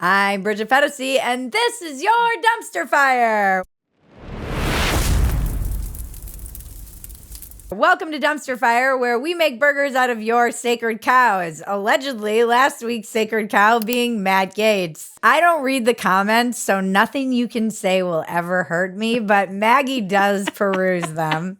I'm Bridget Phetasy, and this is your Dumpster Fire. Welcome to Dumpster Fire, where we make burgers out of your sacred cows. Allegedly, last week's sacred cow being Matt Gaetz. I don't read the comments, so nothing you can say will ever hurt me, but Maggie does peruse them.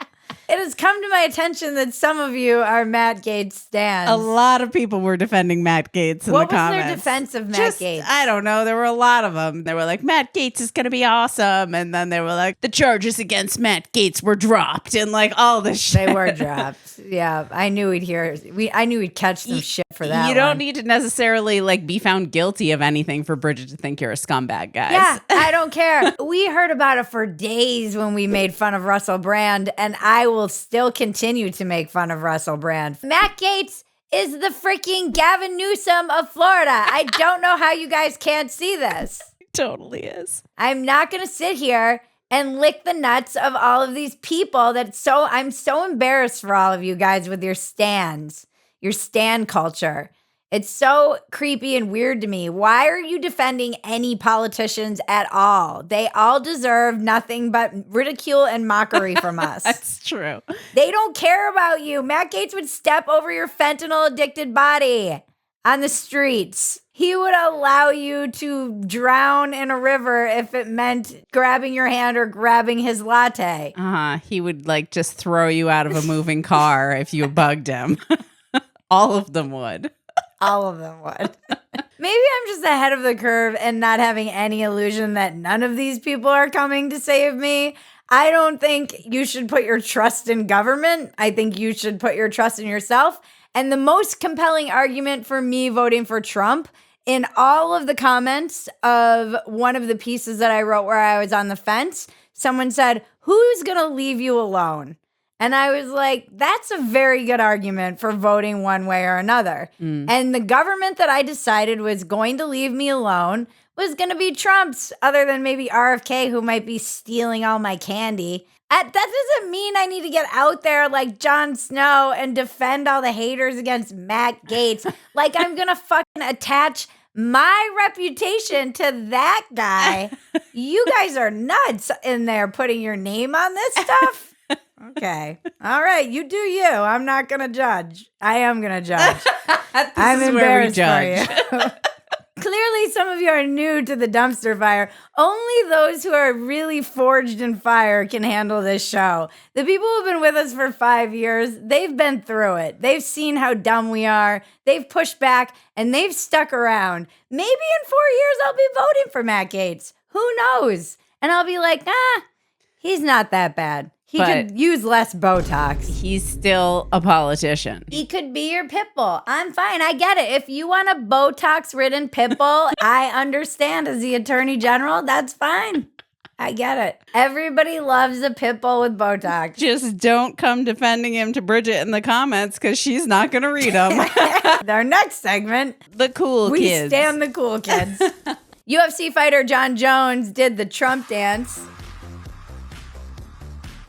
It has come to my attention that some of you are Matt Gaetz stans. A lot of people were defending Matt Gaetz in the comments. What was their defense of Matt Gaetz? I don't know. There were a lot of them. They were like, Matt Gaetz is going to be awesome. And then they were like, the charges against Matt Gaetz were dropped and like all this shit. They were dropped. Yeah, I knew I knew we'd catch some shit for that. You don't need to necessarily like be found guilty of anything for Bridget to think you're a scumbag, guys. Yeah, I don't care. We heard about it for days when we made fun of Russell Brand, and I will still continue to make fun of Russell Brand. Matt Gaetz is the freaking Gavin Newsom of Florida. I don't know how you guys can't see this. It totally is. I'm not going to sit here and lick the nuts of all of these people I'm so embarrassed for all of you guys with your stands, your stan culture. It's so creepy and weird to me. Why are you defending any politicians at all? They all deserve nothing but ridicule and mockery from us. That's true. They don't care about you. Matt Gaetz would step over your fentanyl-addicted body on the streets. He would allow you to drown in a river if it meant grabbing your hand or grabbing his latte. He would like just throw you out of a moving car if you bugged him. All of them would. All of them would. Maybe I'm just ahead of the curve and not having any illusion that none of these people are coming to save me. I don't think you should put your trust in government. I think you should put your trust in yourself. And the most compelling argument for me voting for Trump, in all of the comments of one of the pieces that I wrote where I was on the fence, someone said, "Who's going to leave you alone?" And I was like, that's a very good argument for voting one way or another. And the government that I decided was going to leave me alone was going to be Trump's, other than maybe RFK, who might be stealing all my candy. That doesn't mean I need to get out there like Jon Snow and defend all the haters against Matt Gaetz. Like I'm going to fucking attach my reputation to that guy. You guys are nuts in there putting your name on this stuff. Okay. All right. You do you. I'm not going to judge. I am going to judge. I'm embarrassed for you. Clearly, some of you are new to the Dumpster Fire. Only those who are really forged in fire can handle this show. The people who've been with us for 5 years, they've been through it. They've seen how dumb we are. They've pushed back, and they've stuck around. Maybe in 4 years, I'll be voting for Matt Gaetz. Who knows? And I'll be like, he's not that bad. He could use less Botox. He's still a politician. He could be your pit bull. I'm fine. I get it. If you want a Botox-ridden pit bull, I understand as the attorney general. That's fine. I get it. Everybody loves a pit bull with Botox. Just don't come defending him to Bridget in the comments because she's not going to read them. Our next segment. The cool kids. We stand the cool kids. UFC fighter John Jones did the Trump dance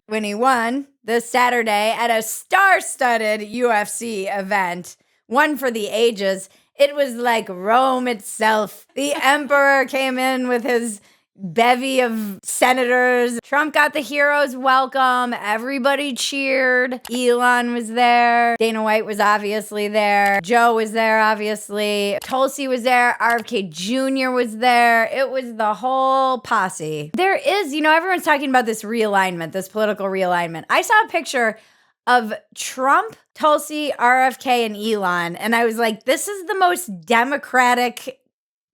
when he won this Saturday at a star-studded UFC event, one for the ages. It was like Rome itself. The emperor came in with his bevy of senators. Trump got the hero's welcome. Everybody cheered. Elon was there. Dana White was obviously there. Joe was there, obviously. Tulsi was there. RFK Jr. was there. It was the whole posse. There is, everyone's talking about this realignment, this political realignment. I saw a picture of Trump, Tulsi, RFK, and Elon, and I was like, this is the most democratic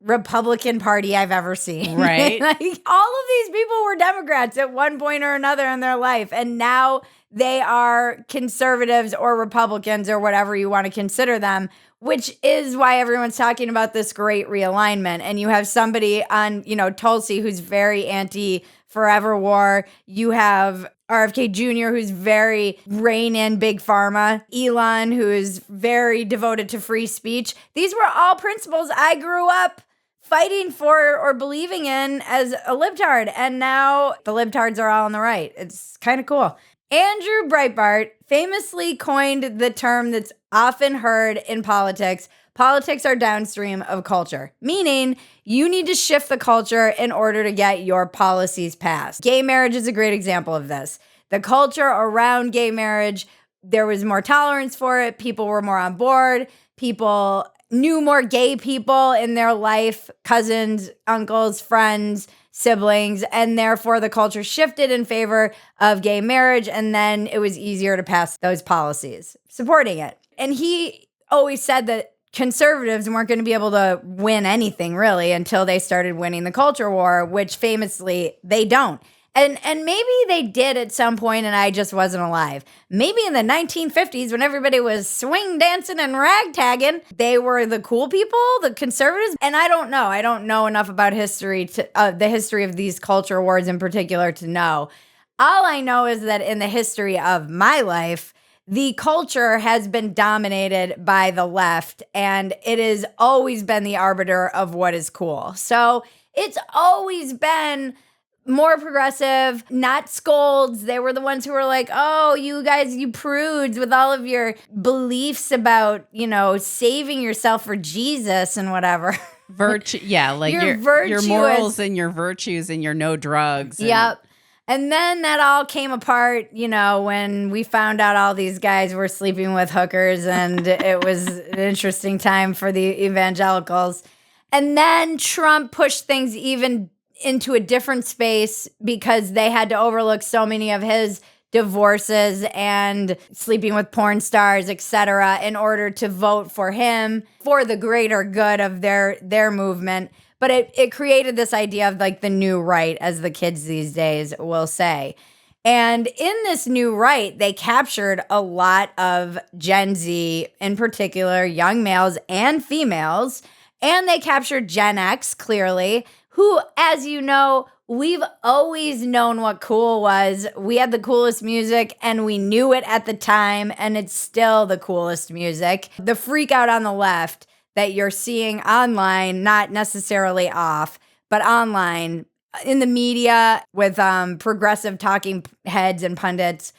Republican Party I've ever seen. Right. Like, all of these people were Democrats at one point or another in their life. And now they are conservatives or Republicans or whatever you want to consider them, which is why everyone's talking about this great realignment. And you have somebody on, Tulsi, who's very anti-forever war. You have RFK Jr., who's very rein in big pharma. Elon, who is very devoted to free speech. These were all principles I grew up fighting for or believing in as a libtard. And now the libtards are all on the right. It's kind of cool. Andrew Breitbart famously coined the term that's often heard in politics. Politics are downstream of culture, meaning you need to shift the culture in order to get your policies passed. Gay marriage is a great example of this. The culture around gay marriage, there was more tolerance for it. People were more on board. People knew more gay people in their life, cousins, uncles, friends, siblings, and therefore the culture shifted in favor of gay marriage, and then it was easier to pass those policies supporting it. And he always said that conservatives weren't going to be able to win anything really until they started winning the culture war, which famously they don't. And maybe they did at some point and I just wasn't alive. Maybe in the 1950s when everybody was swing dancing and ragtagging, they were the cool people, the conservatives. And I don't know. I don't know enough about history, the history of these culture wars in particular to know. All I know is that in the history of my life, the culture has been dominated by the left, and it has always been the arbiter of what is cool. So it's always been more progressive, not scolds. They were the ones who were like, oh, you guys, you prudes with all of your beliefs about, saving yourself for Jesus and whatever. Virtue, yeah, like your morals and your virtues and your no drugs. Yep. And then that all came apart, when we found out all these guys were sleeping with hookers, and it was an interesting time for the evangelicals. And then Trump pushed things even into a different space because they had to overlook so many of his divorces and sleeping with porn stars, etc., in order to vote for him for the greater good of their movement. But it created this idea of like the new right, as the kids these days will say. And in this new right, they captured a lot of Gen Z, in particular, young males and females. And they captured Gen X, clearly, who, as you know, we've always known what cool was. We had the coolest music and we knew it at the time, and it's still the coolest music. The freak out on the left that you're seeing online, not necessarily off, but online in the media with progressive talking heads and pundits,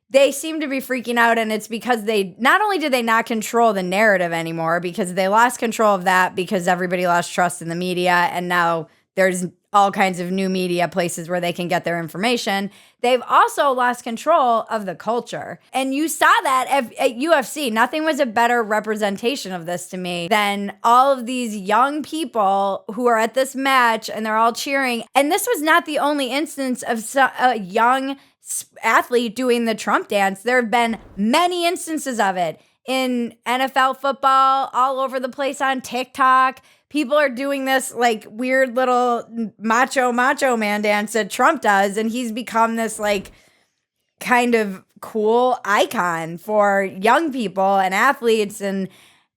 they seem to be freaking out. And it's because they not only did they not control the narrative anymore, because they lost control of that because everybody lost trust in the media, and now there's all kinds of new media places where they can get their information. They've also lost control of the culture. And you saw that at UFC. Nothing was a better representation of this to me than all of these young people who are at this match and they're all cheering. And this was not the only instance of a young athlete doing the Trump dance. There have been many instances of it in NFL football, all over the place on TikTok. People are doing this like weird little macho man dance that Trump does. And he's become this like kind of cool icon for young people and athletes. And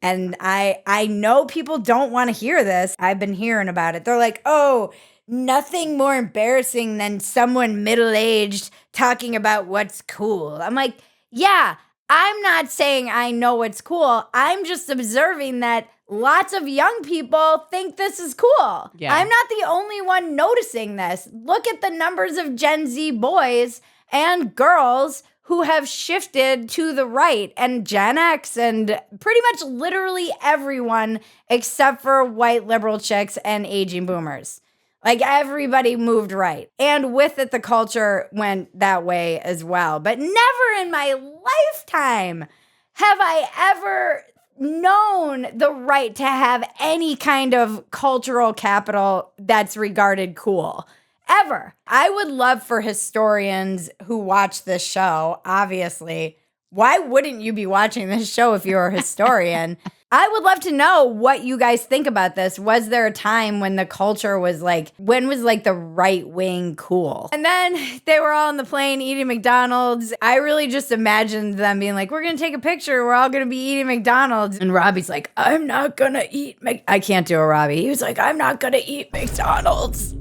I know people don't want to hear this. I've been hearing about it. They're like, oh, nothing more embarrassing than someone middle-aged talking about what's cool. I'm like, yeah, I'm not saying I know what's cool. I'm just observing that lots of young people think this is cool. Yeah. I'm not the only one noticing this. Look at the numbers of Gen Z boys and girls who have shifted to the right, and Gen X, and pretty much literally everyone except for white liberal chicks and aging boomers. Like everybody moved right. And with it, the culture went that way as well. But never in my lifetime have I ever known the right to have any kind of cultural capital that's regarded cool. Ever. I would love for historians who watch this show, obviously. Why wouldn't you be watching this show if you're a historian? I would love to know what you guys think about this. Was there a time when the culture was like, when was like the right wing cool? And then they were all on the plane eating McDonald's. I really just imagined them being like, we're going to take a picture. We're all going to be eating McDonald's. And Robbie's like, I'm not going to eat I can't do a Robbie. He was like, I'm not going to eat McDonald's.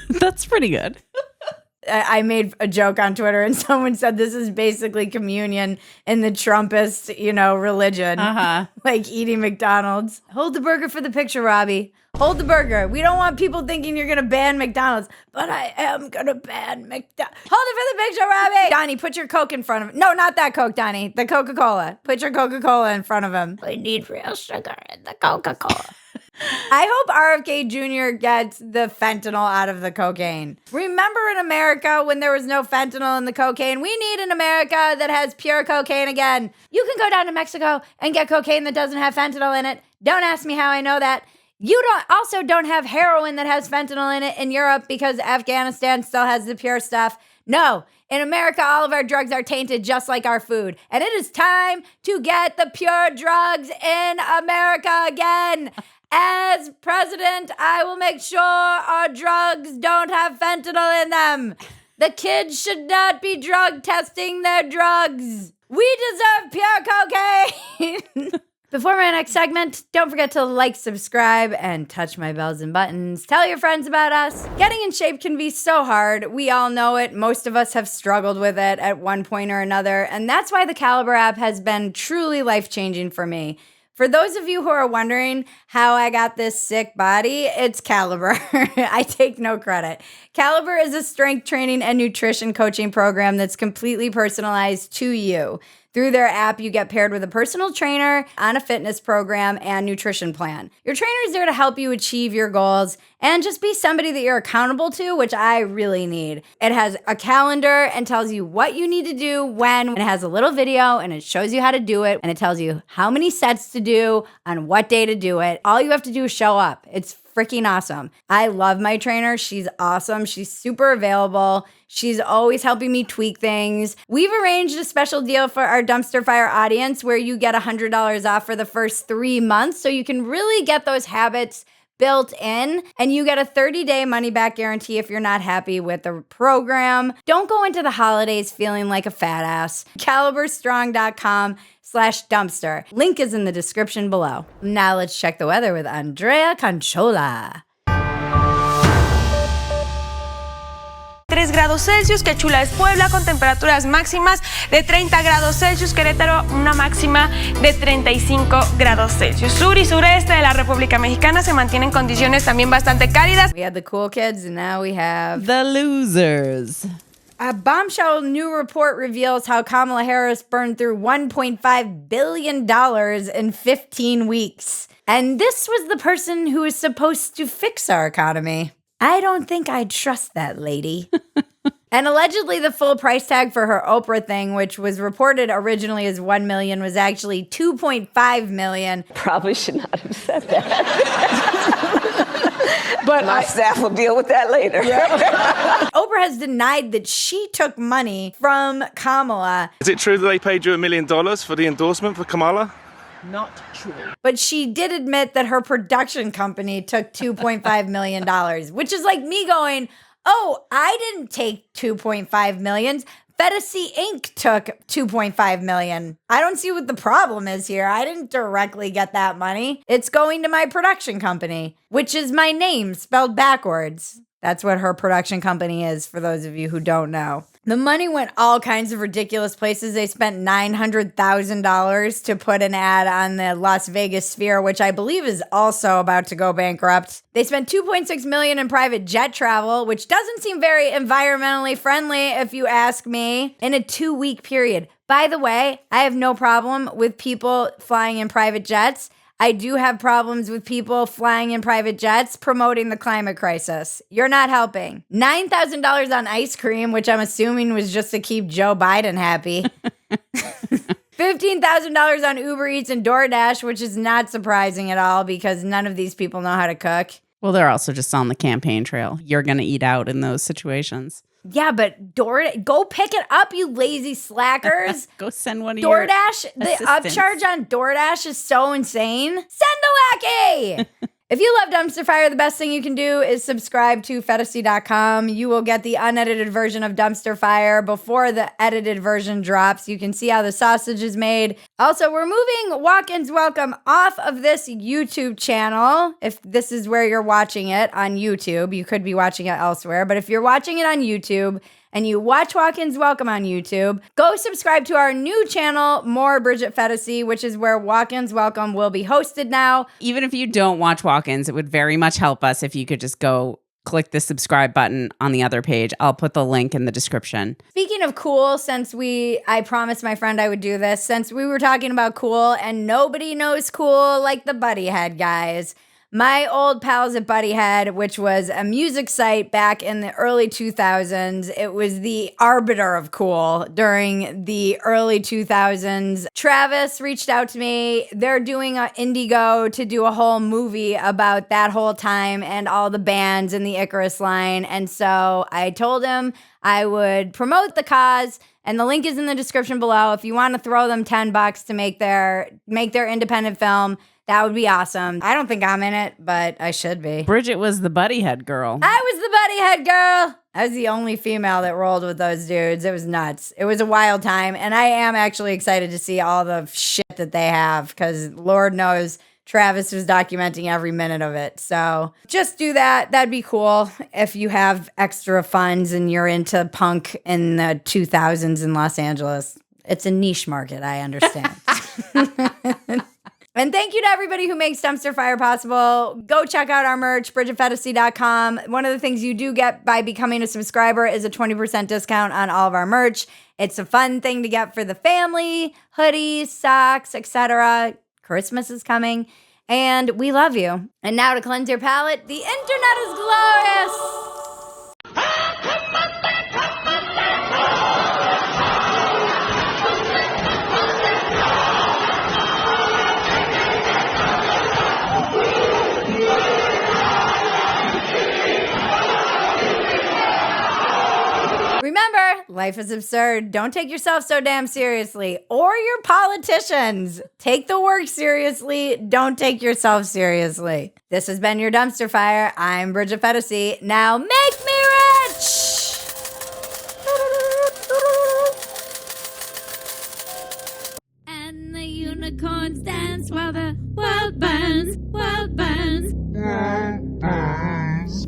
That's pretty good. I made a joke on Twitter and someone said this is basically communion in the Trumpist, religion. Like eating McDonald's. Hold the burger for the picture, Robbie. Hold the burger. We don't want people thinking you're going to ban McDonald's, but I am going to ban McDonald's. Hold it for the picture, Robbie. Donnie, put your Coke in front of him. No, not that Coke, Donnie. The Coca-Cola. Put your Coca-Cola in front of him. We need real sugar in the Coca-Cola. I hope RFK Jr. gets the fentanyl out of the cocaine. Remember in America when there was no fentanyl in the cocaine? We need an America that has pure cocaine again. You can go down to Mexico and get cocaine that doesn't have fentanyl in it. Don't ask me how I know that. You don't have heroin that has fentanyl in it in Europe because Afghanistan still has the pure stuff. No, in America, all of our drugs are tainted just like our food. And it is time to get the pure drugs in America again. As president, I will make sure our drugs don't have fentanyl in them. The kids should not be drug testing their drugs. We deserve pure cocaine. Before my next segment, don't forget to like, subscribe, and touch my bells and buttons. Tell your friends about us. Getting in shape can be so hard. We all know it. Most of us have struggled with it at one point or another. And that's why the Caliber app has been truly life-changing for me. For those of you who are wondering how I got this sick body, it's Caliber. I take no credit. Caliber is a strength training and nutrition coaching program that's completely personalized to you. Through their app, you get paired with a personal trainer on a fitness program and nutrition plan. Your trainer is there to help you achieve your goals and just be somebody that you're accountable to, which I really need. It has a calendar and tells you what you need to do when. It has a little video and it shows you how to do it. And it tells you how many sets to do on what day to do it. All you have to do is show up. It's freaking awesome. I love my trainer. She's awesome. She's super available. She's always helping me tweak things. We've arranged a special deal for our Dumpster Fire audience where you get $100 off for the first 3 months so you can really get those habits built in, and you get a 30-day money-back guarantee if you're not happy with the program. Don't go into the holidays feeling like a fat ass. caliberstrong.com/dumpster. Link is in the description below. Now let's check the weather with Andrea Conchola. 3 grados Celsius, que chula es Puebla, con temperaturas máximas de 30 grados Celsius, Querétaro una máxima de 35 grados Celsius. Sur y sureste de la República Mexicana se mantienen condiciones también bastante cálidas. We had the cool kids, and now we have the losers. A bombshell new report reveals how Kamala Harris burned through $1.5 billion in 15 weeks. And this was the person who was supposed to fix our economy. I don't think I'd trust that lady. And allegedly the full price tag for her Oprah thing, which was reported originally as $1 million, was actually $2.5 million. Probably should not have said that. But my staff will deal with that later. Yeah. Oprah has denied that she took money from Kamala. Is it true that they paid you $1 million for the endorsement for Kamala? Not true. But she did admit that her production company took $2.5 million, which is like me going, oh, I didn't take $2.5 million. Phetasy Inc. took $2.5 million. I don't see what the problem is here. I didn't directly get that money. It's going to my production company, which is my name spelled backwards. That's what her production company is, for those of you who don't know. The money went all kinds of ridiculous places. They spent $900,000 to put an ad on the Las Vegas Sphere, which I believe is also about to go bankrupt. They spent $2.6 million in private jet travel, which doesn't seem very environmentally friendly, if you ask me, in a 2-week period. By the way, I have no problem with people flying in private jets. I do have problems with people flying in private jets promoting the climate crisis. You're not helping. $9,000 on ice cream, which I'm assuming was just to keep Joe Biden happy. $15,000 on Uber Eats and DoorDash, which is not surprising at all because none of these people know how to cook. Well, they're also just on the campaign trail. You're going to eat out in those situations. Yeah, but go pick it up, you lazy slackers. Go send one of DoorDash, your the upcharge on DoorDash is so insane. Send a lackey! If you love Dumpster Fire, the best thing you can do is subscribe to Phetasy.com. You will get the unedited version of Dumpster Fire before the edited version drops. You can see how the sausage is made. Also, we're moving Walk-Ins Welcome off of this YouTube channel. If this is where you're watching it on YouTube, you could be watching it elsewhere. But if you're watching it on YouTube and you watch Walk-Ins Welcome on YouTube, go subscribe to our new channel, More Bridget Phetasy, which is where Walk-Ins Welcome will be hosted now. Even if you don't watch Walk-Ins, it would very much help us if you could just go click the subscribe button on the other page. I'll put the link in the description. Speaking of cool, I promised my friend I would do this, since we were talking about cool, and nobody knows cool like the Buddyhead guys. My old pals at Buddyhead, which was a music site back in the early 2000s, it was the arbiter of cool during the early 2000s. Travis reached out to me. They're doing an Indiegogo to do a whole movie about that whole time and all the bands in the Icarus line. And so I told him I would promote the cause, and the link is in the description below. If you want to throw them $10 to make their independent film, that would be awesome. I don't think I'm in it, but I should be. Bridget was the Buddyhead girl. I was the Buddyhead girl. I was the only female that rolled with those dudes. It was nuts. It was a wild time, and I am actually excited to see all the shit that they have, because Lord knows Travis was documenting every minute of it. So just do that. That'd be cool if you have extra funds and you're into punk in the 2000s in Los Angeles. It's a niche market, I understand. And thank you to everybody who makes Dumpster Fire possible. Go check out our merch, BridgetPhetasy.com. One of the things you do get by becoming a subscriber is a 20% discount on all of our merch. It's a fun thing to get for the family, hoodies, socks, etc. Christmas is coming, and we love you. And now to cleanse your palate, the internet is glorious. Remember, life is absurd. Don't take yourself so damn seriously. Or your politicians. Take the work seriously. Don't take yourself seriously. This has been your Dumpster Fire. I'm Bridget Phetasy. Now make me rich! And the unicorns dance while the world burns, world burns. World burns.